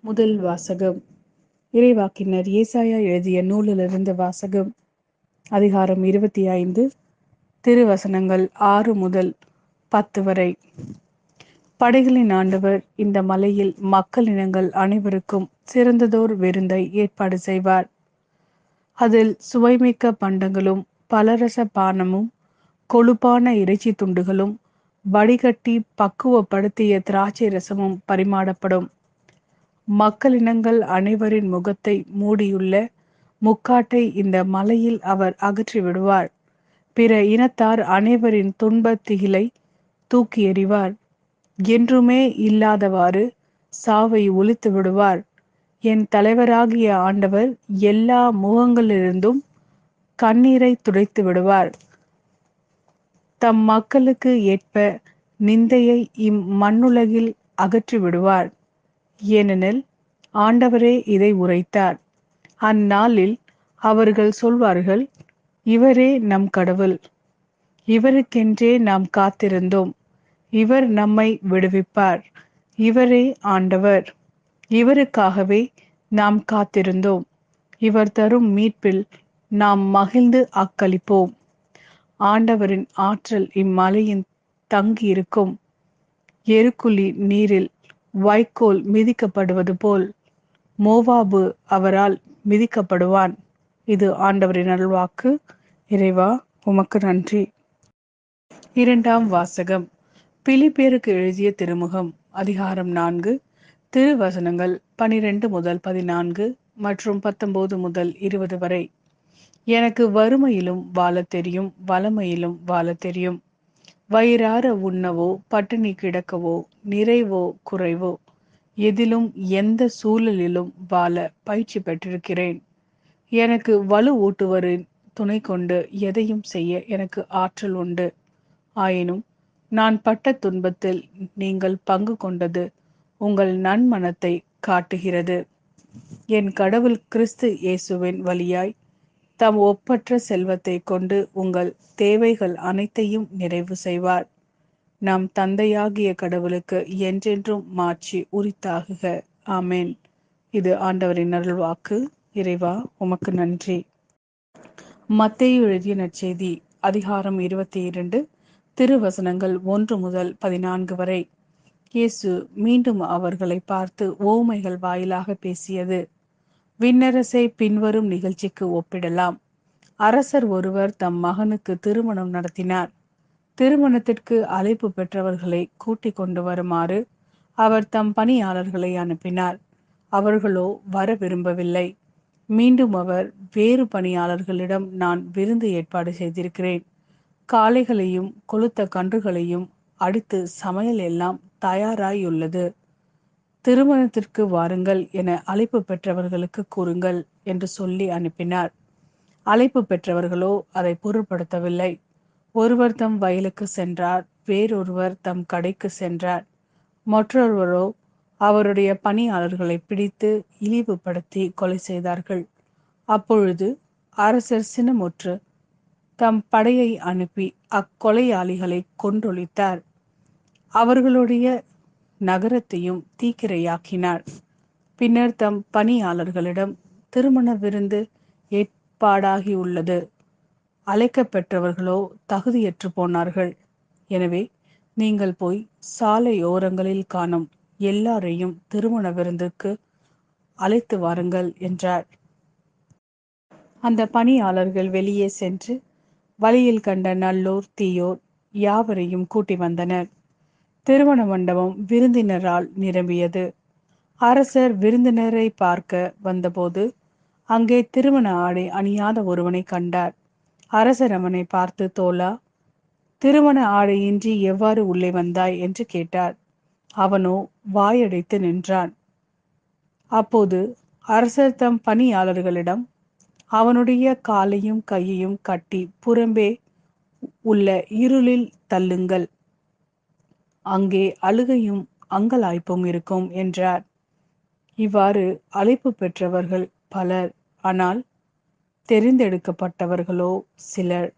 முதல் வாசகம். இறைவாக்கினர் ஏசாயா எழுதிய நூலிலிருந்து வாசகம். அதிகாரம் 25, திருவசனங்கள் 6 முதல் 10 வரை. படைகளின் ஆண்டவர் இந்த மலையில் மக்களினங்கள் அனைவருக்கும் சிறந்ததோர் விருந்தை ஏற்பாடு செய்வார். அதில் சுவைமிக்க பண்டங்களும் பலரச பானமும் கொழுப்பான இறைச்சி துண்டுகளும் வடிகட்டி பக்குவப்படுத்திய திராட்சை ரசமும் பரிமாறப்படும். மக்களினங்கள் அனைவரின் முகத்தை மூடியுள்ள முக்காட்டை இந்த மலையில் அவர் அகற்றி விடுவார். பிற இனத்தார் அனைவரின் துன்ப திகிலை தூக்கி எறிவார். என்றுமே இல்லாதவாறு சாவை ஒழித்து விடுவார். என் தலைவராகிய ஆண்டவர் எல்லா முகங்களிலிருந்தும் கண்ணீரை துடைத்து விடுவார். தம் மக்களுக்கு ஏற்ப நிந்தையை இம்மண்ணுலகில் அகற்றி விடுவார். ஏனெனில் ஆண்டவரே இதை உரைத்தார். அந்நாளில் அவர்கள் சொல்வார்கள், இவரே நம் கடவுள், இவருக்கென்றே நாம் காத்திருந்தோம், இவர் நம்மை விடுவிப்பார், இவரே ஆண்டவர், இவருக்காகவே நாம் காத்திருந்தோம், இவர் தரும் மீட்பில் நாம் மகிழ்ந்து அக்களிப்போம். ஆண்டவரின் ஆற்றல் இம்மலையின் தங்கியிருக்கும். எருக்குழி நீரில் வைக்கோல் மிதிக்கப்படுவது போல் மோவாபு அவரால் மிதிக்கப்படுவான். இது ஆண்டவரின் அருள்வாக்கு. இறைவா, உமக்கு நன்றி. இரண்டாம் வாசகம். பிலிப்பியருக்கு எழுதிய திருமுகம். அதிகாரம் 4, திருவசனங்கள் 12 முதல் 14 மற்றும் 19 முதல் 20 வரை. எனக்கு வறுமையிலும் வாழத் தெரியும், வளமையிலும் வாழத் தெரியும். வயிறார உண்ணவோ பட்டினி கிடக்கவோ நிறைவோ குறைவோ எதிலும் எந்த சூழலிலும் வாழ பயிற்சி பெற்றிருக்கிறேன். எனக்கு வலு ஊட்டுவரின் துணை கொண்டு எதையும் செய்ய எனக்கு ஆற்றல் உண்டு. ஆயினும் நான் பட்ட துன்பத்தில் நீங்கள் பங்கு கொண்டது உங்கள் நன்மனத்தை காட்டுகிறது. என் கடவுள் கிறிஸ்து இயேசுவின் வழியாய் தம் ஒப்பற்ற செல்வத்தை கொண்டு உங்கள் தேவைகள் அனைத்தையும் நிறைவு செய்வார். நம் தந்தையாகிய கடவுளுக்கு என்றென்றும் மாட்சி உரித்தாகுக. ஆமேன். இது ஆண்டவரின் அருள்வாக்கு. இறைவா, உமக்கு நன்றி. மத்தேயு எழுதிய நற்செய்தி. அதிகாரம் 22, திருவசனங்கள் 1 முதல் 14 வரை. இயேசு மீண்டும் அவர்களை பார்த்து ஓமைகள் வாயிலாக பேசியது. விண்ணரசை பின்வரும் நிகழ்ச்சிக்கு ஒப்பிடலாம். அரசர் ஒருவர் தம் மகனுக்கு திருமணம் நடத்தினார். திருமணத்திற்கு அழைப்பு பெற்றவர்களை கூட்டிக் கொண்டு வருமாறு அவர் தம் பணியாளர்களை அனுப்பினார். அவர்களோ வர விரும்பவில்லை. மீண்டும் அவர் வேறு பணியாளர்களிடம், நான் விருந்து ஏற்பாடு செய்திருக்கிறேன், காளைகளையும் கொழுத்த கன்றுகளையும் அடித்து சமையல் எல்லாம் தயாராயுள்ளது, திருமணத்திற்கு வாருங்கள் என அழைப்பு பெற்றவர்களுக்கு கூறுங்கள் என்று சொல்லி அனுப்பினார். அழைப்பு பெற்றவர்களோ அதை பொருட்படுத்தவில்லை. ஒருவர் தம் வயலுக்கு சென்றார், வேறொருவர் தம் கடைக்கு சென்றார். மற்றொருவரோ அவருடைய பணியாளர்களை பிடித்து இழிவுபடுத்தி கொலை செய்தார்கள். அப்பொழுது அரசர் சினமுற்று தம் படையை அனுப்பி அக்கொலையாளிகளை கொன்றொழித்தார். அவர்களுடைய நகரத்தையும் தீக்கிரையாக்கினார். பின்னர் தம் பணியாளர்களிடம், திருமண விருந்து ஏற்பாடாகி உள்ளது, அழைக்கப்பெற்றவர்களோ தகுதியற்று போனார்கள். எனவே நீங்கள் போய் சாலையோரங்களில் காணும் எல்லாரையும் திருமண விருந்துக்கு அழைத்து வாருங்கள் என்றார். அந்த பணியாளர்கள் வெளியே சென்று வழியில் கண்ட நல்லோர் தீயோர் யாவரையும் கூட்டி வந்தனர். திருமண மண்டபம் விருந்தினரால் நிரம்பியது. அரசர் விருந்தினரை பார்க்க வந்தபோது அங்கே திருமண ஆடை அணியாத ஒருவனை கண்டார். அரசர் அவனை பார்த்து, தோழா, திருமண ஆடையின்றி எவ்வாறு உள்ளே வந்தாய் என்று கேட்டார். அவனோ வாயடைத்து நின்றான். அப்போது அரசர் தம் பணியாளர்களிடம், அவனுடைய காலையும் கையையும் கட்டி புறம்பே உள்ள இருளில் தள்ளுங்கள், அங்கே அழுகையும் அங்கலாய்ப்பும் இருக்கும் என்றார். இவ்வாறு அழைப்பு பெற்றவர்கள் பலர், ஆனால் தெரிந்தெடுக்கப்பட்டவர்களோ சிலர்.